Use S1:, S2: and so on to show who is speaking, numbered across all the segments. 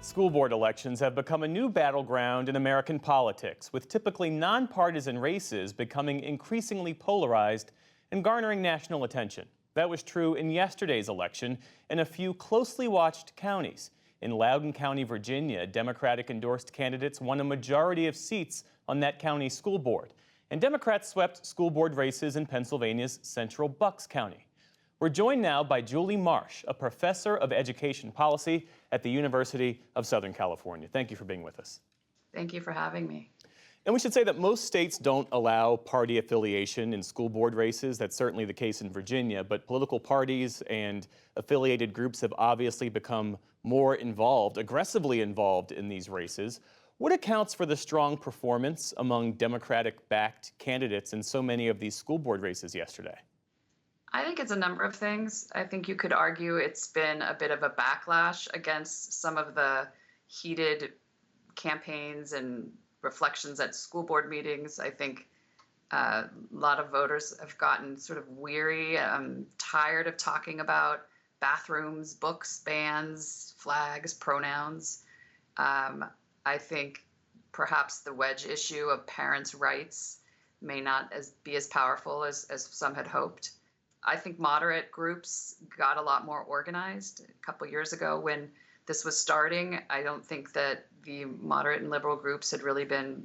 S1: School board elections have become a new battleground in American politics, with typically nonpartisan races becoming increasingly polarized and garnering national attention. That was true in yesterday's election in a few closely watched counties. In Loudoun County, Virginia, Democratic-endorsed candidates won a majority of seats on that county school board, and Democrats swept school board races in Pennsylvania's central Bucks County. We're joined now by Julie Marsh, a professor of education policy at the University of Southern California. Thank you for being with us.
S2: Thank you for having me.
S1: And we should say that most states don't allow party affiliation in school board races. That's certainly the case in Virginia, but political parties and affiliated groups have obviously become more involved, aggressively involved in these races. What accounts for the strong performance among Democratic-backed candidates in so many of these school board races yesterday?
S2: I think it's a number of things. I think you could argue it's been a bit of a backlash against some of the heated campaigns and reflections at school board meetings. I think a lot of voters have gotten sort of weary, tired of talking about bathrooms, books, bans, flags, pronouns. I think perhaps the wedge issue of parents' rights may not be as powerful as some had hoped. I think moderate groups got a lot more organized a couple years ago when this was starting. I don't think that the moderate and liberal groups had really been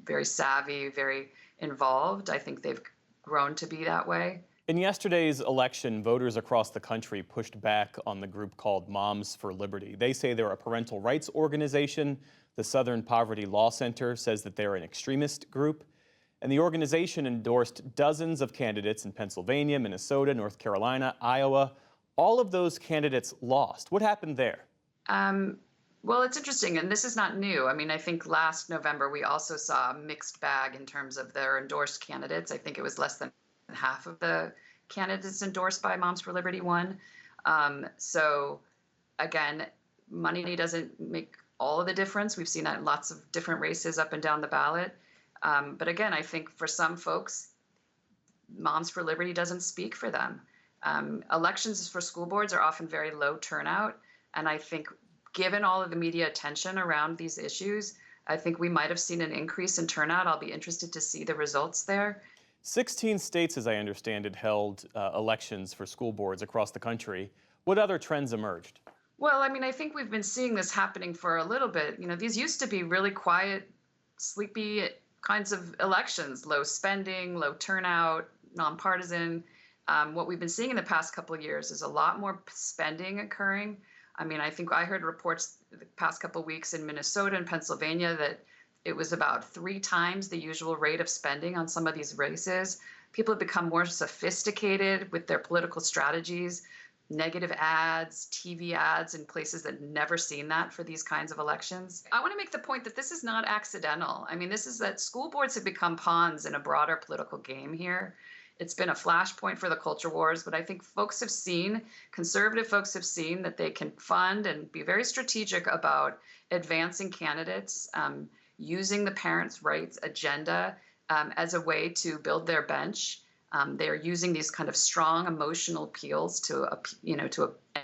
S2: very savvy, very involved. I think they've grown to be that way.
S1: In yesterday's election, voters across the country pushed back on the group called Moms for Liberty. They say they're a parental rights organization. The Southern Poverty Law Center says that they're an extremist group. And the organization endorsed dozens of candidates in Pennsylvania, Minnesota, North Carolina, Iowa. All of those candidates lost. What happened there?
S2: Well, it's interesting, and this is not new. I mean, I think last November we also saw a mixed bag in terms of their endorsed candidates. I think it was less than half of the candidates endorsed by Moms for Liberty won. So again, money doesn't make all of the difference. We've seen that in lots of different races up and down the ballot. But again, I think for some folks, Moms for Liberty doesn't speak for them. Elections for school boards are often very low turnout. And I think given all of the media attention around these issues, I think we might have seen an increase in turnout. I'll be interested to see the results there.
S1: 16 states, as I understand it, held elections for school boards across the country. What other trends emerged?
S2: Well, I mean, I think we've been seeing this happening for a little bit. You know, these used to be really quiet, sleepy kinds of elections, low spending, low turnout, nonpartisan. What we've been seeing in the past couple of years is a lot more spending occurring. I mean, I think I heard reports the past couple of weeks in Minnesota and Pennsylvania that it was about 3 times the usual rate of spending on some of these races. People have become more sophisticated with their political strategies, negative ads, TV ads in places that never seen that for these kinds of elections. I want to make the point that this is not accidental. I mean, this is that school boards have become pawns in a broader political game here. It's been a flashpoint for the culture wars, but I think conservative folks have seen that they can fund and be very strategic about advancing candidates, using the parents' rights agenda as a way to build their bench. They're using these kind of strong emotional appeals to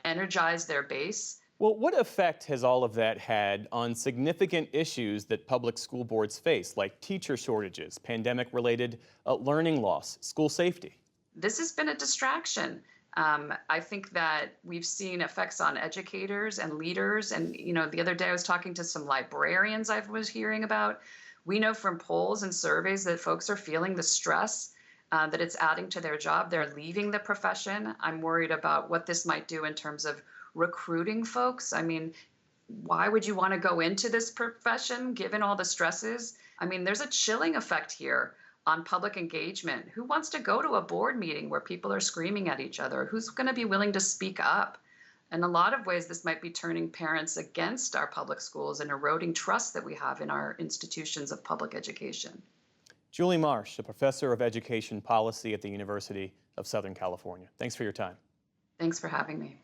S2: energize their base.
S1: Well, what effect has all of that had on significant issues that public school boards face, like teacher shortages, pandemic-related learning loss, school safety?
S2: This has been a distraction. I think that we've seen effects on educators and leaders. And, you know, the other day I was talking to some librarians I was hearing about. We know from polls and surveys that folks are feeling the stress that it's adding to their job. They're leaving the profession. I'm worried about what this might do in terms of recruiting folks. I mean, why would you want to go into this profession given all the stresses? I mean, there's a chilling effect here on public engagement. Who wants to go to a board meeting where people are screaming at each other? Who's going to be willing to speak up? In a lot of ways, this might be turning parents against our public schools and eroding trust that we have in our institutions of public education.
S1: Julie Marsh, a professor of education policy at the University of Southern California. Thanks for your time.
S2: Thanks for having me.